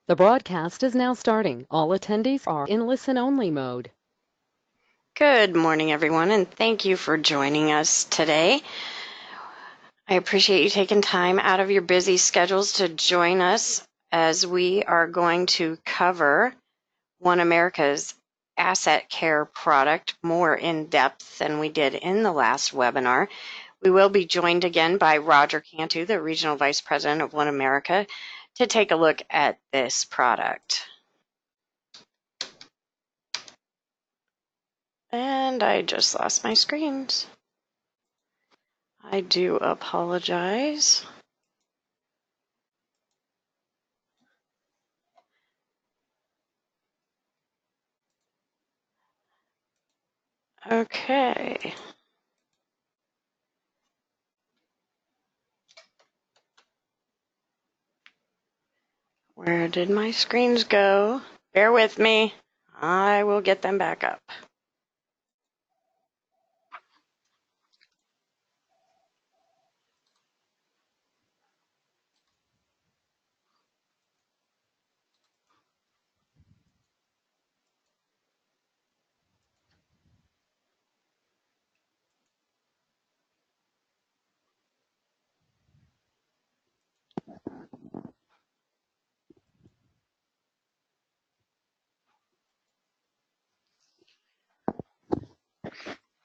The broadcast is now starting. All attendees are in listen-only mode. Good morning, everyone, and thank you for joining us today. I appreciate you taking time out of your busy schedules to join us as we are going to cover One America's asset care product more in depth than we did in the last webinar. We will be joined again by Roger Cantu, the Regional Vice President of One America, to take a look at this product. And I just lost my screens. I do apologize. Okay. Where did my screens go? Bear with me. I will get them back up.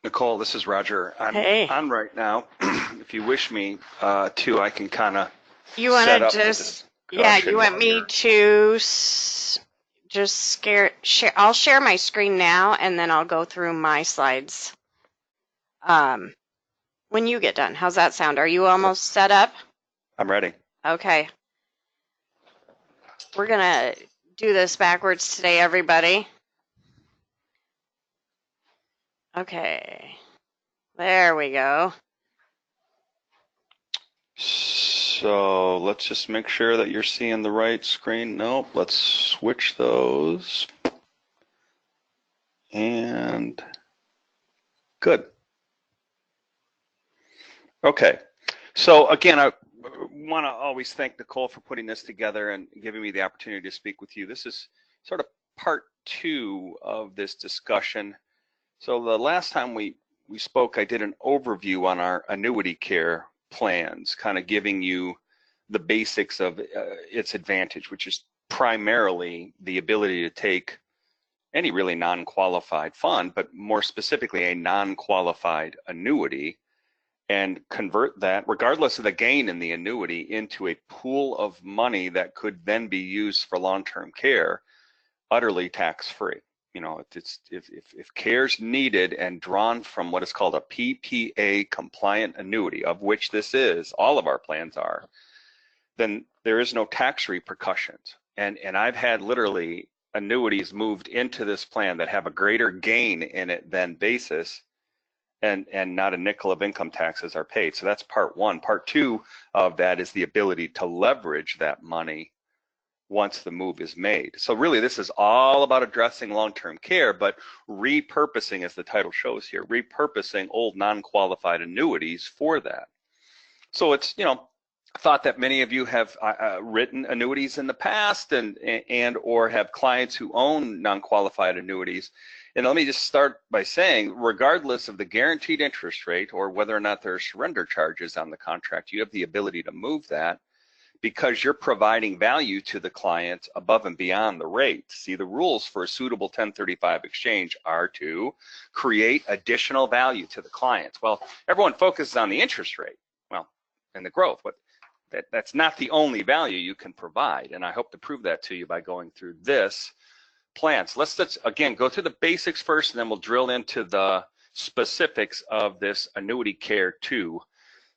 Nicole, this is Roger. I'm Hey. on right now. If you wish me to, I can kind of You want set to up just, the yeah, discussion you want while me you're. to just share, I'll share my screen now and then I'll go through my slides when you get done. How's that sound? Are you almost set up? I'm ready. Okay. We're going to do this backwards today, everybody. Okay. There we go. So let's just make sure that you're seeing the right screen. Nope, let's switch those. And good. Okay. So again, I want to always thank Nicole for putting this together and giving me the opportunity to speak with you. This is sort of part 2 of this discussion. So the last time we spoke, I did an overview on our annuity care plans, kind of giving you the basics of its advantage, which is primarily the ability to take any really non-qualified fund, but more specifically a non-qualified annuity, and convert that, regardless of the gain in the annuity, into a pool of money that could then be used for long-term care, utterly tax-free. You know, if care's needed and drawn from what is called a PPA compliant annuity, of which this is, all of our plans are, then there is no tax repercussions. And I've had literally annuities moved into this plan that have a greater gain in it than basis, and not a nickel of income taxes are paid. So that's part 1. Part 2 of that is the ability to leverage that money once the move is made. So really this is all about addressing long-term care, but repurposing, as the title shows here, repurposing old non-qualified annuities for that. So it's, you know, thought that many of you have written annuities in the past and or have clients who own non-qualified annuities. And let me just start by saying, regardless of the guaranteed interest rate or whether or not there are surrender charges on the contract, you have the ability to move that because you're providing value to the client above and beyond the rate. See, the rules for a suitable 1035 exchange are to create additional value to the clients. Well, everyone focuses on the interest rate, well, and the growth, but that's not the only value you can provide. And I hope to prove that to you by going through this plan. So let's again go through the basics first, and then we'll drill into the specifics of this Annuity Care 2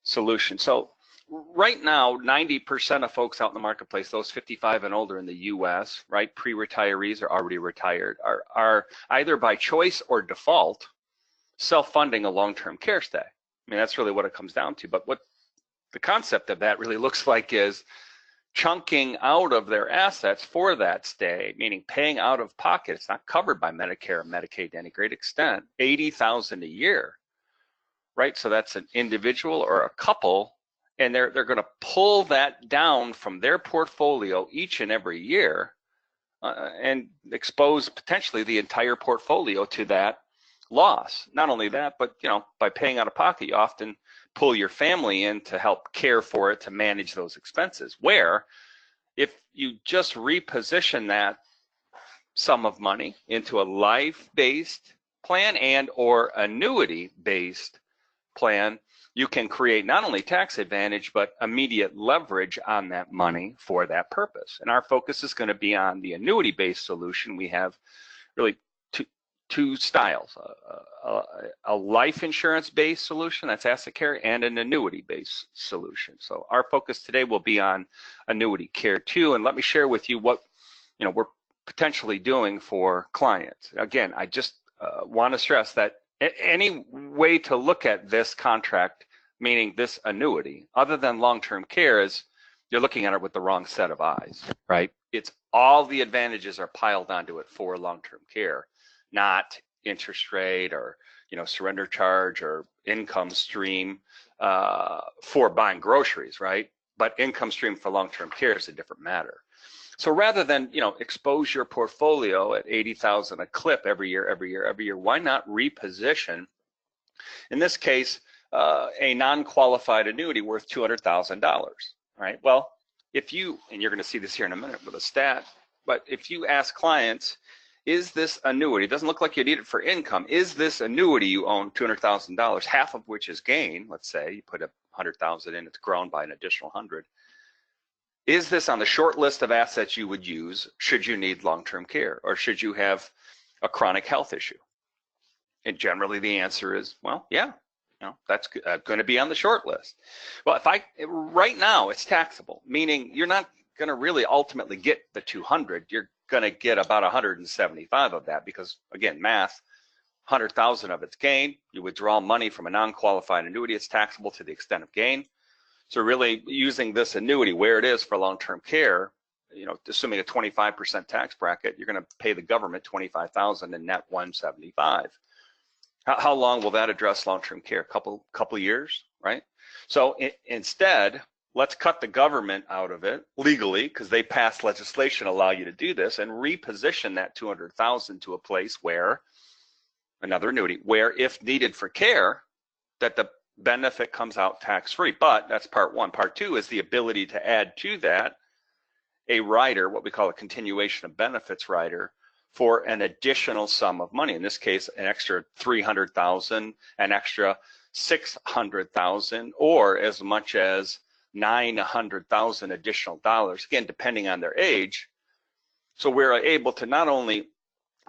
solution. So right now, 90% of folks out in the marketplace, those 55 and older in the US, right, pre-retirees or already retired, are either by choice or default self-funding a long-term care stay. I mean, that's really what it comes down to. But what the concept of that really looks like is chunking out of their assets for that stay, meaning paying out of pocket. It's not covered by Medicare or Medicaid to any great extent, $80,000 a year, right? So that's an individual or a couple, and they're going to pull that down from their portfolio each and every year and expose potentially the entire portfolio to that loss. Not only that, but by paying out of pocket, you often pull your family in to help care for it, to manage those expenses. Where if you just reposition that sum of money into a life-based plan and or annuity-based plan, you can create not only tax advantage, but immediate leverage on that money for that purpose. And our focus is going to be on the annuity-based solution. We have really two styles, a life insurance-based solution, that's asset care, and an annuity-based solution. So our focus today will be on Annuity Care 2, and let me share with you what we're potentially doing for clients. Again, I just want to stress that any way to look at this contract, meaning this annuity, other than long-term care, is you're looking at it with the wrong set of eyes, right? It's all the advantages are piled onto it for long-term care, not interest rate or surrender charge or income stream for buying groceries, right? But income stream for long-term care is a different matter. So rather than expose your portfolio at 80,000 a clip every year, why not reposition, in this case, a non-qualified annuity worth $200,000, right? Well, if you, and you're going to see this here in a minute with a stat, but if you ask clients, is this annuity, it doesn't look like you need it for income, is this annuity you own $200,000, half of which is gain, let's say you put $100,000 in, it's grown by an additional 100. Is this on the short list of assets you would use should you need long-term care or should you have a chronic health issue? And generally the answer is, well, yeah, that's going to be on the short list. Well, right now it's taxable, meaning you're not going to really ultimately get the 200. You're going to get about 175 of that because, again, math, 100,000 of it's gain. You withdraw money from a non-qualified annuity, it's taxable to the extent of gain. So really using this annuity where it is for long-term care, assuming a 25% tax bracket, you're going to pay the government $25,000 and net 175. How long will that address long-term care? Couple years, right? So instead, let's cut the government out of it legally because they passed legislation allow you to do this and reposition that 200,000 to a place where another annuity, where if needed for care, that the benefit comes out tax-free. But that's part one. Part two is the ability to add to that a rider, what we call a continuation of benefits rider, for an additional sum of money. In this case, an extra 300,000, an extra 600,000, or as much as 900,000 additional dollars, again, depending on their age. So we're able to not only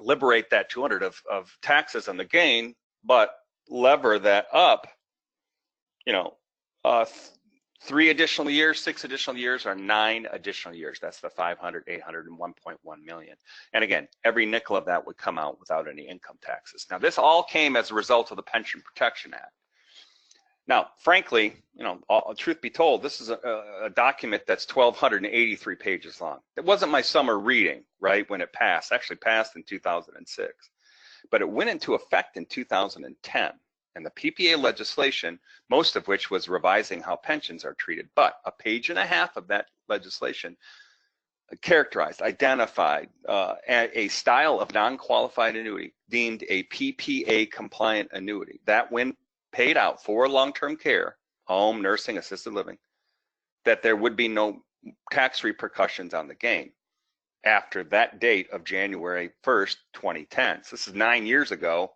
liberate that 200 of taxes on the gain, but lever that up 3 additional years, 6 additional years, or 9 additional years. That's the 500, 800, and 1.1 million. And again, every nickel of that would come out without any income taxes. Now, this all came as a result of the Pension Protection Act. Now, frankly, truth be told, this is a document that's 1,283 pages long. It wasn't my summer reading, right, when it passed. It actually passed in 2006. But it went into effect in 2010. And the PPA legislation, most of which was revising how pensions are treated, but a page and a half of that legislation characterized, identified a style of non-qualified annuity deemed a PPA compliant annuity that when paid out for long-term care, home, nursing, assisted living, that there would be no tax repercussions on the gain after that date of January 1st, 2010. So this is 9 years ago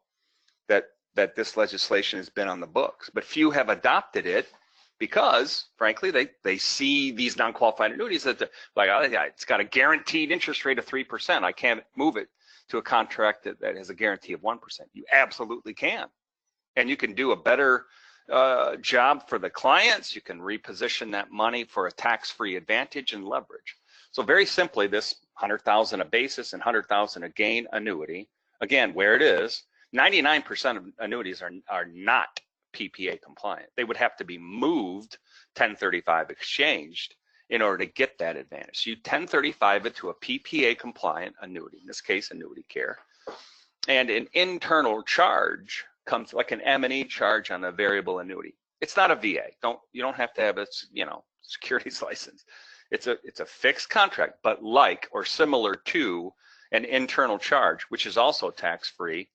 that this legislation has been on the books, but few have adopted it because, frankly, they see these non-qualified annuities that like, oh, yeah, it's got a guaranteed interest rate of 3%. I can't move it to a contract that has a guarantee of 1%. You absolutely can, and you can do a better job for the clients. You can reposition that money for a tax-free advantage and leverage. So very simply, this 100,000 a basis and 100,000 a gain annuity, again, where it is, 99% of annuities are not PPA compliant. They would have to be moved, 1035 exchanged, in order to get that advantage. So you 1035 it to a PPA compliant annuity, in this case, Annuity Care, and an internal charge comes like an M&E charge on a variable annuity. It's not a VA. You don't have to have a securities license. It's a fixed contract, but like or similar to an internal charge, which is also tax-free,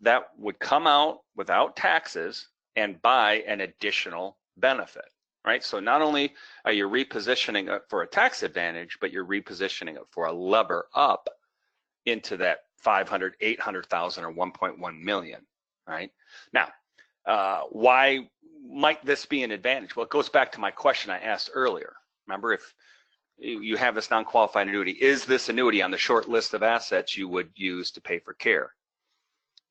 that would come out without taxes and buy an additional benefit, right? So not only are you repositioning it for a tax advantage, but you're repositioning it for a lever up into that 500, 800,000 or 1.1 million, right? Now, why might this be an advantage? Well, it goes back to my question I asked earlier. Remember, if you have this non-qualified annuity, is this annuity on the short list of assets you would use to pay for care?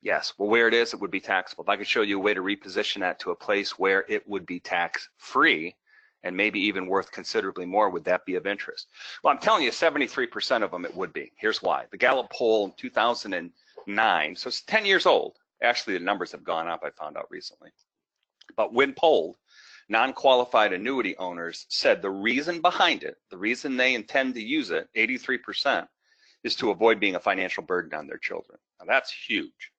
Yes. Well, where it is, it would be taxable. If I could show you a way to reposition that to a place where it would be tax-free and maybe even worth considerably more, would that be of interest? Well, I'm telling you, 73% of them it would be. Here's why. The Gallup poll in 2009, so it's 10 years old. Actually, the numbers have gone up, I found out recently. But when polled, non-qualified annuity owners said the reason behind it, the reason they intend to use it, 83%, is to avoid being a financial burden on their children. Now that's huge.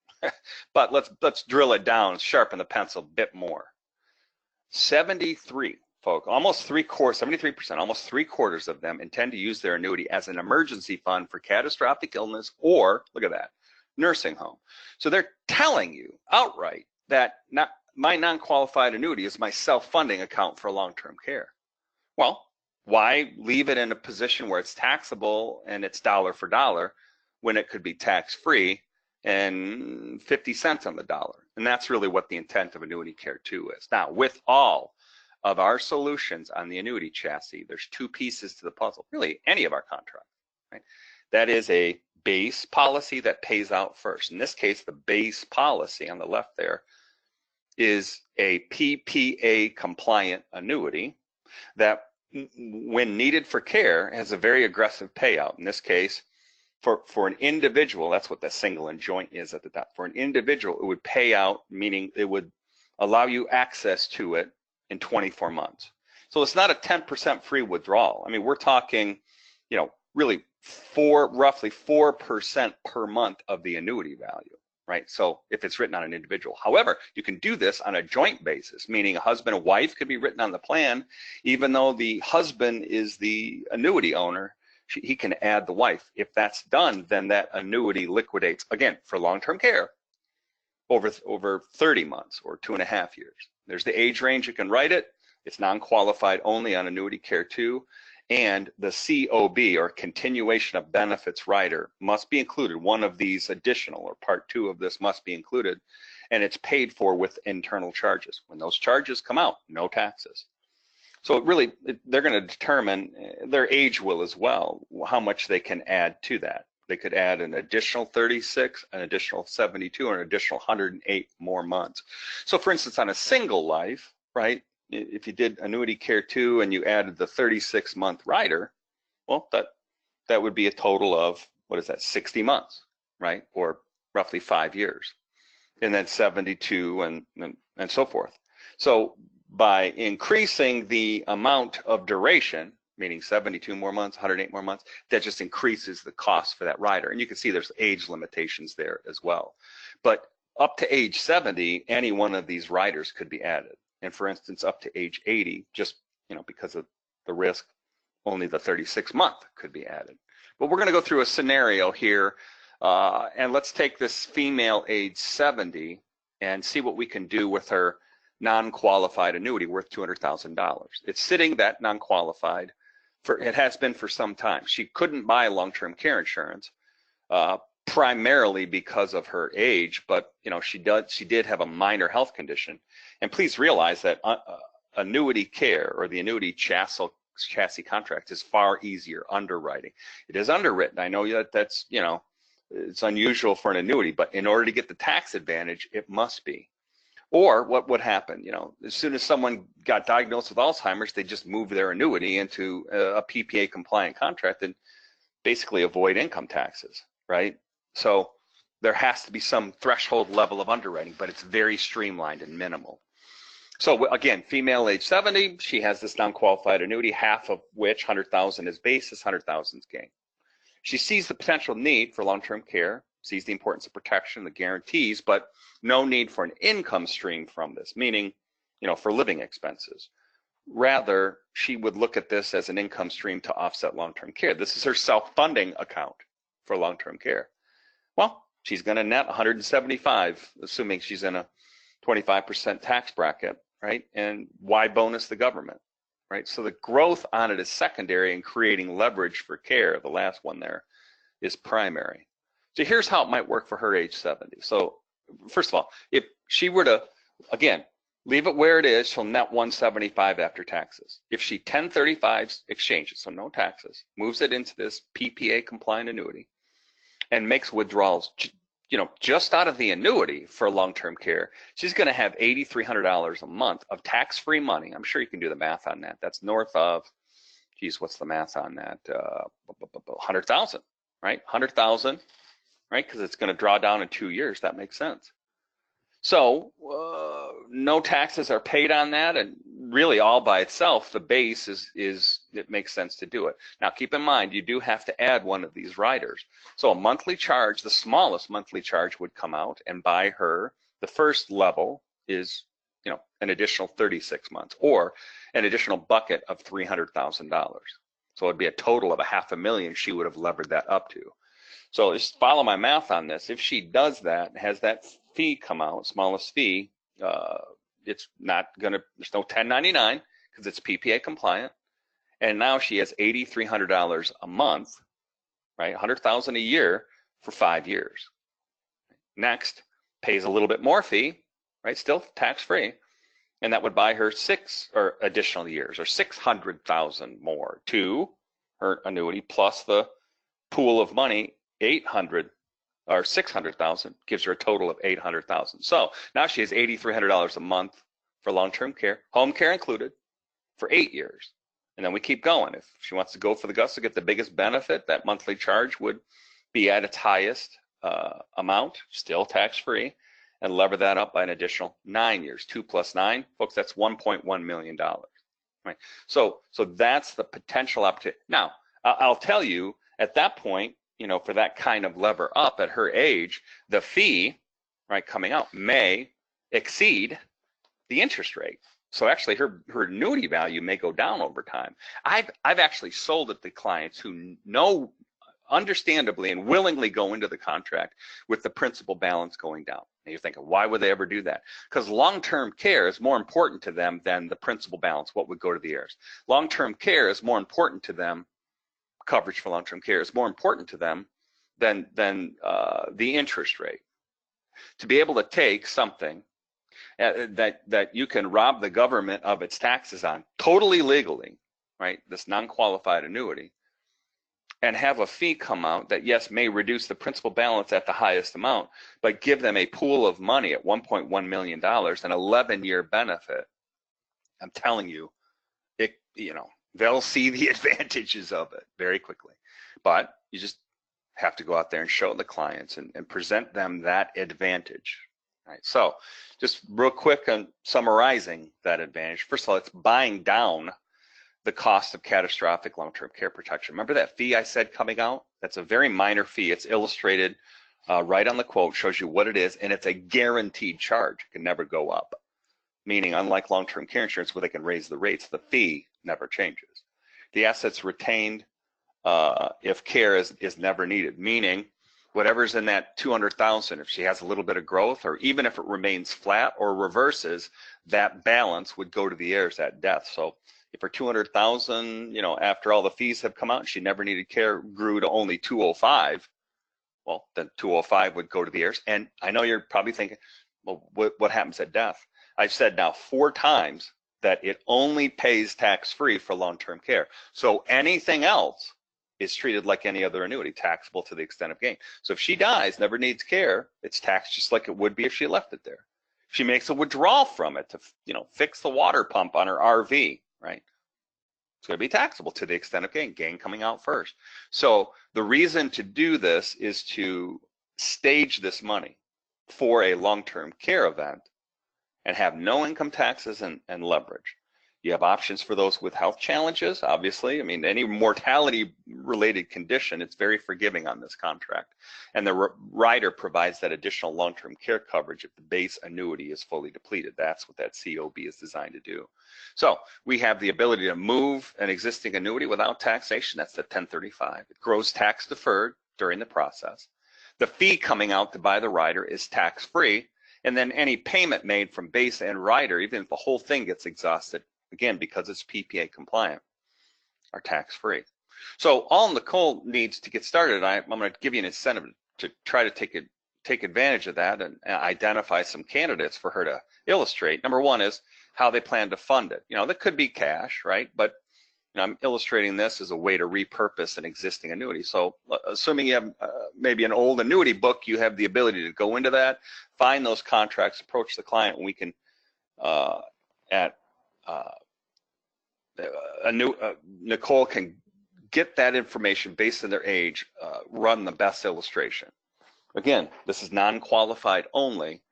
But let's drill it down, sharpen the pencil a bit more. 73 folks, almost 73%, almost 3/4 of them intend to use their annuity as an emergency fund for catastrophic illness or, look at that, nursing home. So they're telling you outright that my non-qualified annuity is my self-funding account for long-term care. Well, why leave it in a position where it's taxable and it's dollar for dollar when it could be tax-free and 50 cents on the dollar? And that's really what the intent of Annuity Care 2 is. Now, with all of our solutions on the annuity chassis, there's two pieces to the puzzle, really any of our contracts, right? That is a base policy that pays out first. In this case, the base policy on the left there is a PPA compliant annuity that, when needed for care, has a very aggressive payout. In this case, for an individual, that's what the single and joint is at the top. For an individual, it would pay out, meaning it would allow you access to it in 24 months. So it's not a 10% free withdrawal. I mean, we're talking, really roughly 4% per month of the annuity value, right? So if it's written on an individual. However, you can do this on a joint basis, meaning a husband and wife could be written on the plan, even though the husband is the annuity owner. He can add the wife. If that's done, then that annuity liquidates, again, for long-term care over 30 months or 2.5 years. There's the age range you can write it. It's non-qualified only on Annuity Care 2. And the COB, or continuation of benefits rider, must be included. One of these additional, or part 2 of this, must be included. And it's paid for with internal charges. When those charges come out, no taxes. So they're going to determine, their age will as well, how much they can add to that. They could add an additional 36, an additional 72, or an additional 108 more months. So for instance, on a single life, right, if you did Annuity Care 2 and you added the 36-month rider, well, that would be a total of, 60 months, right, or roughly 5 years, and then 72 and so forth. So by increasing the amount of duration, meaning 72 more months, 108 more months, that just increases the cost for that rider. And you can see there's age limitations there as well. But up to age 70, any one of these riders could be added. And for instance, up to age 80, just because of the risk, only the 36-month could be added. But we're going to go through a scenario here, and let's take this female age 70 and see what we can do with her non-qualified annuity worth $200,000. It's sitting that non-qualified it has been for some time. She couldn't buy long-term care insurance primarily because of her age, but she did have a minor health condition. And please realize that annuity care, or the annuity chassis contract, is far easier underwriting. It is underwritten. I know that's it's unusual for an annuity, but in order to get the tax advantage, it must be. Or what would happen, as soon as someone got diagnosed with Alzheimer's, they just moved their annuity into a PPA compliant contract and basically avoid income taxes, right? So there has to be some threshold level of underwriting, but it's very streamlined and minimal. So again, female age 70, she has this non-qualified annuity, half of which, 100,000 is basis, 100,000 is gain. She sees the potential need for long-term care, sees the importance of protection, the guarantees, but no need for an income stream from this, meaning, for living expenses. Rather, she would look at this as an income stream to offset long-term care. This is her self-funding account for long-term care. Well, she's going to net 175, assuming she's in a 25% tax bracket, right? And why bonus the government, right? So the growth on it is secondary, and creating leverage for care, the last one there, is primary. So here's how it might work for her age 70. So first of all, if she were to, again, leave it where it is, she'll net 175 after taxes. If she 1035s exchanges, so no taxes, moves it into this PPA compliant annuity and makes withdrawals, just out of the annuity for long-term care, she's going to have $8,300 a month of tax-free money. I'm sure you can do the math on that. That's north of, geez, what's the math on that? 100,000, right? 100,000, right? Because it's going to draw down in 2 years. That makes sense. So no taxes are paid on that, and really all by itself, the base is it makes sense to do it. Now keep in mind, you do have to add one of these riders. So a monthly charge, the smallest monthly charge would come out, and by her, the first level is an additional 36 months, or an additional bucket of $300,000. So it'd be a total of $500,000 she would have levered that up to. So just follow my math on this. If she does that, has that fee come out, smallest fee, it's not gonna, there's no 1099 because it's PPA compliant. And now she has $8,300 a month, right? $100,000 a year for 5 years. Next, pays a little bit more fee, right? Still tax-free. And that would buy her 6 or additional years, or 600,000 more to her annuity, plus the pool of money, 800 or 600,000, gives her a total of 800,000. So now she has $8,300 a month for long-term care, home care included, for 8 years. And then we keep going. If she wants to go for the gusto, get the biggest benefit, that monthly charge would be at its highest amount, still tax-free, and lever that up by an additional 9 years. 2 plus 9, folks, that's $1.1 million. Right? So that's the potential opportunity. Now, I'll tell you, at that point, for that kind of lever up at her age, the fee, right, coming out may exceed the interest rate. So actually her annuity value may go down over time. I've actually sold it to clients who know, understandably and willingly go into the contract with the principal balance going down. And you're thinking, why would they ever do that? Because long-term care is more important to them than the principal balance, what would go to the heirs. Long-term care is more important to them, coverage for long-term care is more important to them than the interest rate. To be able to take something that you can rob the government of its taxes on totally legally, right, this non-qualified annuity, and have a fee come out that, yes, may reduce the principal balance at the highest amount, but give them a pool of money at $1.1 million, an 11-year benefit, I'm telling you, they'll see the advantages of it very quickly. But you just have to go out there and show the clients and present them that advantage. Right? So just real quick on summarizing that advantage. First of all, it's buying down the cost of catastrophic long-term care protection. Remember that fee I said coming out? That's a very minor fee. It's illustrated right on the quote, shows you what it is, and it's a guaranteed charge. It can never go up. Meaning, unlike long-term care insurance where they can raise the rates, the fee never changes. The assets retained if care is never needed, meaning whatever's in that 200,000, if she has a little bit of growth, or even if it remains flat or reverses, that balance would go to the heirs at death. So if her 200,000, after all the fees have come out and she never needed care, grew to only 205, well, then 205 would go to the heirs. And I know you're probably thinking, well, what happens at death? I've said now 4 times that it only pays tax-free for long-term care. So anything else is treated like any other annuity, taxable to the extent of gain. So if she dies, never needs care, it's taxed just like it would be if she left it there. She makes a withdrawal from it to, fix the water pump on her RV, right? It's going to be taxable to the extent of gain coming out first. So the reason to do this is to stage this money for a long-term care event and have no income taxes and leverage. You have options for those with health challenges, obviously. I mean, any mortality-related condition, it's very forgiving on this contract. And the rider provides that additional long-term care coverage if the base annuity is fully depleted. That's what that COB is designed to do. So we have the ability to move an existing annuity without taxation. That's the 1035. It grows tax-deferred during the process. The fee coming out to buy the rider is tax-free. And then any payment made from base and rider, even if the whole thing gets exhausted, again, because it's PPA compliant, are tax-free. So all Nicole needs to get started, I'm going to give you an incentive to try to take advantage of that and identify some candidates for her to illustrate. Number one is how they plan to fund it. You know, that could be cash, right? But you know, I'm illustrating this as a way to repurpose an existing annuity. So assuming you have maybe an old annuity book, you have the ability to go into that, find those contracts, approach the client, and we can Nicole can get that information based on their age, run the best illustration. Again, this is non-qualified only,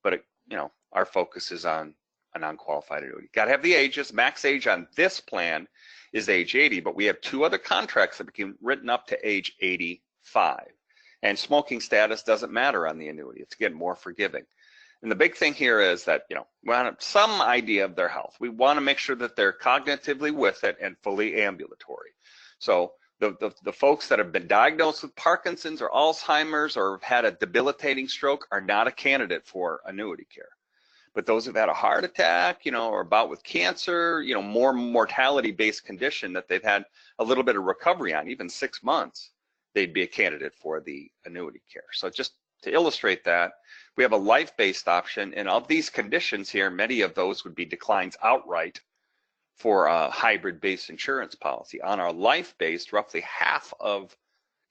but you know, our focus is on a non-qualified annuity. Got to have the ages. Max age on this plan is age 80, but we have two other contracts that became written up to age 85. And smoking status doesn't matter on the annuity. It's, again, more forgiving. And the big thing here is that, you know, we want some idea of their health. We want to make sure that they're cognitively with it and fully ambulatory. So the folks that have been diagnosed with Parkinson's or Alzheimer's or have had a debilitating stroke are not a candidate for annuity care. But those who've had a heart attack, you know, or about with cancer, you know, more mortality-based condition that they've had a little bit of recovery on, even 6 months, they'd be a candidate for the annuity care. So just to illustrate that, we have a life-based option, and of these conditions here, many of those would be declines outright for a hybrid-based insurance policy. On our life-based, roughly half of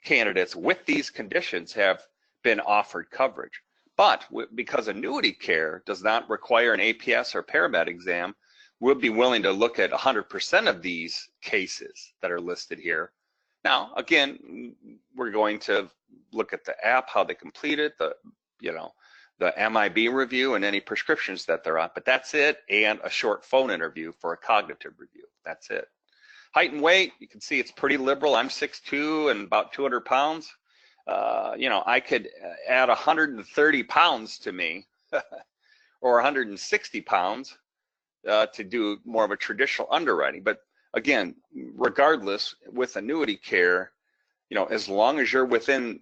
candidates with these conditions have been offered coverage. But because annuity care does not require an APS or paramed exam, we'll be willing to look at 100% of these cases that are listed here. Now, again, we're going to look at the app, how they complete it, the MIB review, and any prescriptions that they're on. But that's it, and a short phone interview for a cognitive review. That's it. Height and weight, you can see it's pretty liberal. I'm 6'2" and about 200 pounds. You know, I could add 130 pounds to me or 160 pounds to do more of a traditional underwriting. But again, regardless, with annuity care, you know, as long as you're within,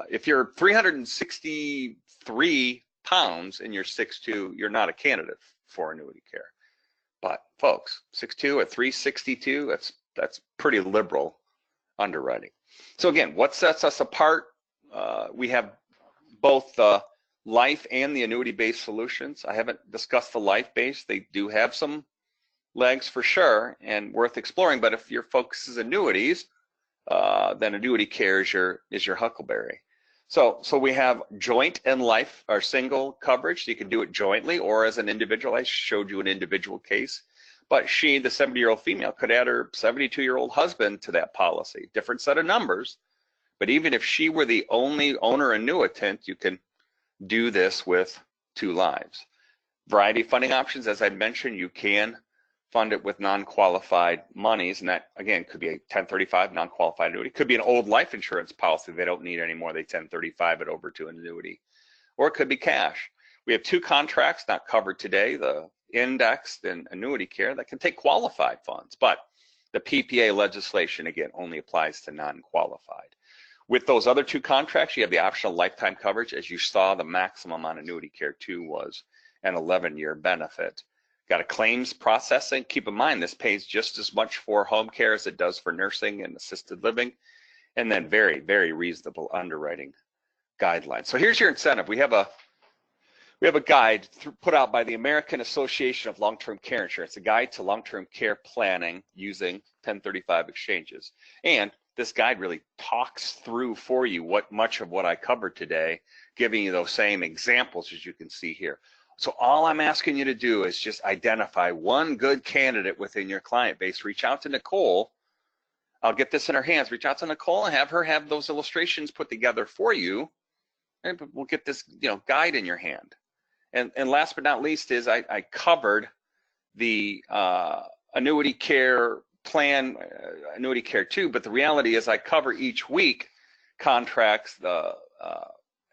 if you're 363 pounds and you're 6'2", you're not a candidate for annuity care. But folks, 6'2" at 362, that's pretty liberal underwriting. So again, what sets us apart? We have both the life and the annuity-based solutions. I haven't discussed the life-based. They do have some legs for sure and worth exploring, but if your focus is annuities, then annuity care is your huckleberry. So we have joint and life or single coverage. So you can do it jointly or as an individual. I showed you an individual case, but she, the 70-year-old female, could add her 72-year-old husband to that policy. Different set of numbers, but even if she were the only owner annuitant, you can do this with 2 lives. Variety of funding options, as I mentioned, you can fund it with non-qualified monies, and that, again, could be a 1035 non-qualified annuity. Could be an old life insurance policy they don't need anymore. They 1035 it over to an annuity. Or it could be cash. We have 2 contracts not covered today, the indexed and annuity care, that can take qualified funds, but the PPA legislation, again, only applies to non-qualified. With those other 2 contracts, you have the optional lifetime coverage. As you saw, the maximum on annuity care 2 was an 11-year benefit. Got a claims processing. Keep in mind, this pays just as much for home care as it does for nursing and assisted living, and then very, very reasonable underwriting guidelines. So here's your incentive. We have a guide put out by the American Association of Long-Term Care Insurance, a guide to long-term care planning using 1035 exchanges. And this guide really talks through for you much of what I covered today, giving you those same examples as you can see here. So all I'm asking you to do is just identify one good candidate within your client base. Reach out to Nicole. I'll get this in her hands. Reach out to Nicole and have her have those illustrations put together for you, and we'll get this, you know, guide in your hand. And last but not least is I covered the Annuity Care plan, Annuity Care 2, but the reality is I cover each week contracts, the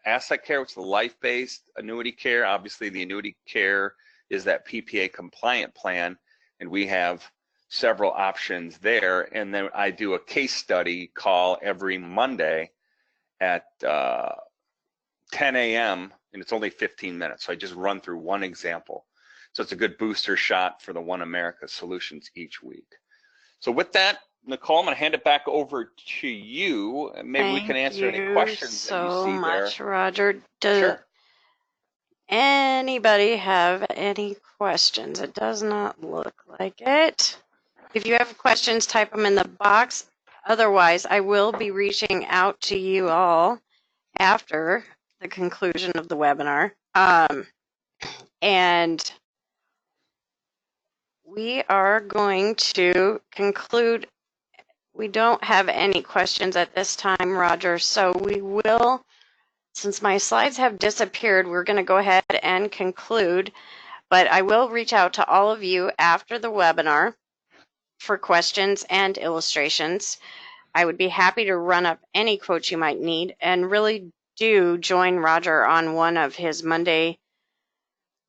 Asset Care, which is the life-based Annuity Care. Obviously, the Annuity Care is that PPA compliant plan, and we have several options there. And then I do a case study call every Monday at 10 a.m. and it's only 15 minutes. So I just run through one example. So it's a good booster shot for the One America solutions each week. So with that, Nicole, I'm going to hand it back over to you. Maybe we can answer any questions that you see there. Thank you so much, Roger. Does Sure. anybody have any questions? It does not look like it. If you have questions, type them in the box. Otherwise, I will be reaching out to you all after the conclusion of the webinar. And we are going to conclude. We don't have any questions at this time, Roger, so we will, since my slides have disappeared, we're going to go ahead and conclude, but I will reach out to all of you after the webinar for questions and illustrations. I would be happy to run up any quotes you might need, and really do join Roger on one of his Monday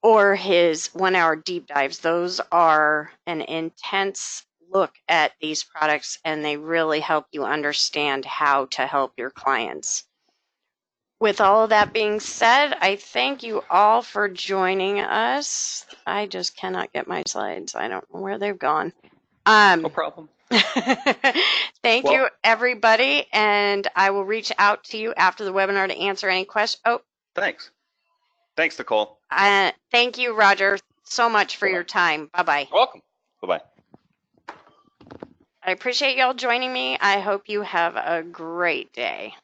or his 1 hour deep dives. Those are an intense look at these products, and they really help you understand how to help your clients. With all of that being said, I thank you all for joining us. I just cannot get my slides. I don't know where they've gone. No problem. Thank you, everybody, and I will reach out to you after the webinar to answer any questions. Oh, thanks. Thanks, Nicole. Thank you, Roger, so much for your time. Bye-bye. You're welcome. Bye-bye. I appreciate y'all joining me. I hope you have a great day.